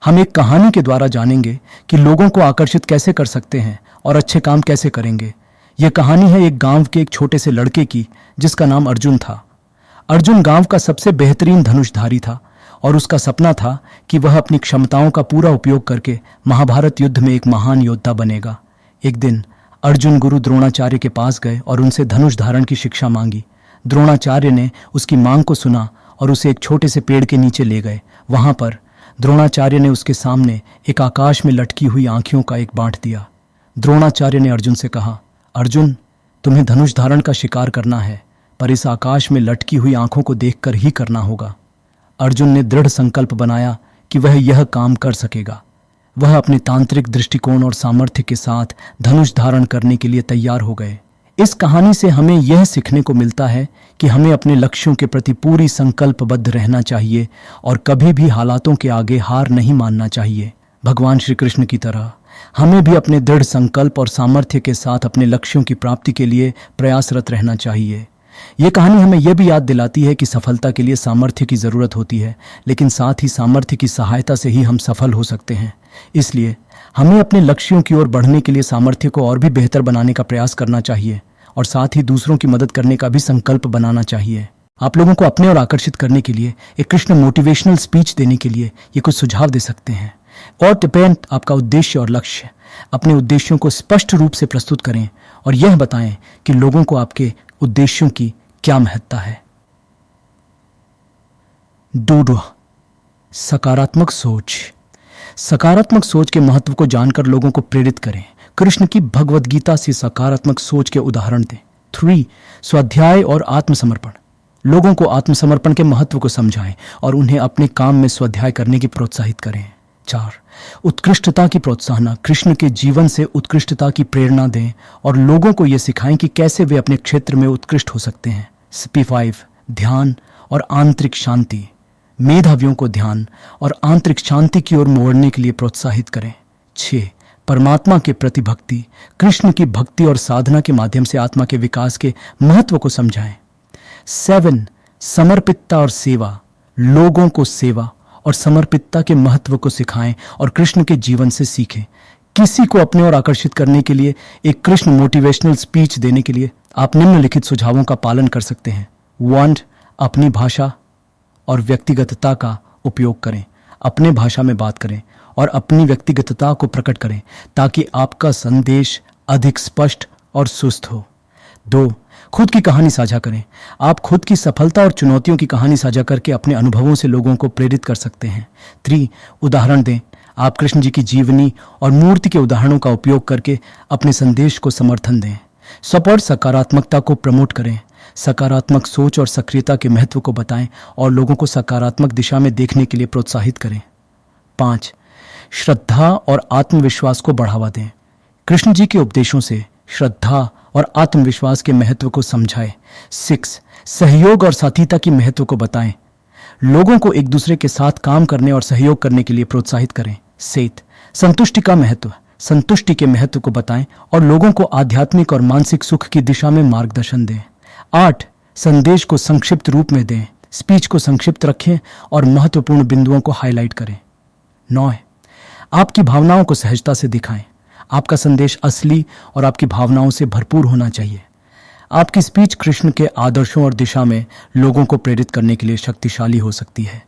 हम एक कहानी के द्वारा जानेंगे कि लोगों को आकर्षित कैसे कर सकते हैं और अच्छे काम कैसे करेंगे। यह कहानी है एक गांव के एक छोटे से लड़के की जिसका नाम अर्जुन था। अर्जुन गांव का सबसे बेहतरीन धनुषधारी था और उसका सपना था कि वह अपनी क्षमताओं का पूरा उपयोग करके महाभारत युद्ध में एक महान योद्धा बनेगा। एक दिन अर्जुन गुरु द्रोणाचार्य के पास गए और उनसे धनुष धारण की शिक्षा मांगी। द्रोणाचार्य ने उसकी मांग को सुना और उसे एक छोटे से पेड़ के नीचे ले गए। वहां पर द्रोणाचार्य ने उसके सामने एक आकाश में लटकी हुई आंखों का एक बांट दिया। द्रोणाचार्य ने अर्जुन से कहा, अर्जुन, तुम्हें धनुष धारण का शिकार करना है, पर इस आकाश में लटकी हुई आंखों को देखकर ही करना होगा। अर्जुन ने दृढ़ संकल्प बनाया कि वह यह काम कर सकेगा। वह अपने तांत्रिक दृष्टिकोण और सामर्थ्य के साथ धनुष धारण करने के लिए तैयार हो गए। इस कहानी से हमें यह सीखने को मिलता है कि हमें अपने लक्ष्यों के प्रति पूरी संकल्पबद्ध रहना चाहिए और कभी भी हालातों के आगे हार नहीं मानना चाहिए। भगवान श्री कृष्ण की तरह हमें भी अपने दृढ़ संकल्प और सामर्थ्य के साथ अपने लक्ष्यों की प्राप्ति के लिए प्रयासरत रहना चाहिए। यह कहानी हमें यह भी याद दिलाती है कि सफलता के लिए सामर्थ्य की जरूरत होती है, लेकिन साथ ही सामर्थ्य की सहायता से ही हम सफल हो सकते हैं। इसलिए हमें अपने लक्ष्यों की ओर बढ़ने के लिए सामर्थ्य को और भी बेहतर बनाने का प्रयास करना चाहिए और साथ ही दूसरों की मदद करने का भी संकल्प बनाना चाहिए। आप लोगों को अपने ओर आकर्षित करने के लिए एक कृष्ण मोटिवेशनल स्पीच देने के लिए ये कुछ सुझाव दे सकते हैं। और डिपेंड आपका उद्देश्य और लक्ष्य। अपने उद्देश्यों को स्पष्ट रूप से प्रस्तुत करें और यह बताएं कि लोगों को आपके उद्देश्यों की क्या महत्ता है। डूडो, सकारात्मक सोच। सकारात्मक सोच के महत्व को जानकर लोगों को प्रेरित करें। कृष्ण की भगवद गीता से सकारात्मक सोच के उदाहरण दें। 3. स्वाध्याय और आत्मसमर्पण। लोगों को आत्मसमर्पण के महत्व को समझाएं और उन्हें अपने काम में स्वाध्याय करने की प्रोत्साहित करें। 4. उत्कृष्टता की प्रोत्साहन। कृष्ण के जीवन से उत्कृष्टता की प्रेरणा दें और लोगों को यह सिखाएं कि कैसे वे अपने क्षेत्र में उत्कृष्ट हो सकते हैं। 5. ध्यान और आंतरिक शांति। मेधावियों को ध्यान और आंतरिक शांति की ओर मोड़ने के लिए प्रोत्साहित करें। 6. परमात्मा के प्रति भक्ति। कृष्ण की भक्ति और साधना के माध्यम से आत्मा के विकास के महत्व को समझाएं। 7. समर्पितता और सेवा। लोगों को सेवा और समर्पितता के महत्व को सिखाएं और कृष्ण के जीवन से सीखें। किसी को अपने ओर आकर्षित करने के लिए एक कृष्ण मोटिवेशनल स्पीच देने के लिए आप निम्नलिखित सुझावों का पालन कर सकते हैं। 1. अपनी भाषा और व्यक्तिगतता का उपयोग करें। अपने भाषा में बात करें और अपनी व्यक्तिगतता को प्रकट करें ताकि आपका संदेश अधिक स्पष्ट और सुस्त हो। 2. खुद की कहानी साझा करें। आप खुद की सफलता और चुनौतियों की कहानी साझा करके अपने अनुभवों से लोगों को प्रेरित कर सकते हैं। 3. उदाहरण दें। आप कृष्ण जी की जीवनी और मूर्ति के उदाहरणों का उपयोग करके अपने संदेश को समर्थन दें। सपोर्ट, सकारात्मकता को प्रमोट करें। सकारात्मक सोच और सक्रियता के महत्व को बताएं और लोगों को सकारात्मक दिशा में देखने के लिए प्रोत्साहित करें। 5. श्रद्धा और आत्मविश्वास को बढ़ावा दें। कृष्ण जी के उपदेशों से श्रद्धा और आत्मविश्वास के महत्व को समझाएं। 6. सहयोग और साथीता की महत्व को बताएं। लोगों को एक दूसरे के साथ काम करने और सहयोग करने के लिए प्रोत्साहित करें। 7. संतुष्टि का महत्व। संतुष्टि के महत्व को बताएं और लोगों को आध्यात्मिक और मानसिक सुख की दिशा में मार्गदर्शन दें। 8. संदेश को संक्षिप्त रूप में दें। स्पीच को संक्षिप्त रखें और महत्वपूर्ण बिंदुओं को हाईलाइट करें। 9. आपकी भावनाओं को सहजता से दिखाएं। आपका संदेश असली और आपकी भावनाओं से भरपूर होना चाहिए। आपकी स्पीच कृष्ण के आदर्शों और दिशा में लोगों को प्रेरित करने के लिए शक्तिशाली हो सकती है।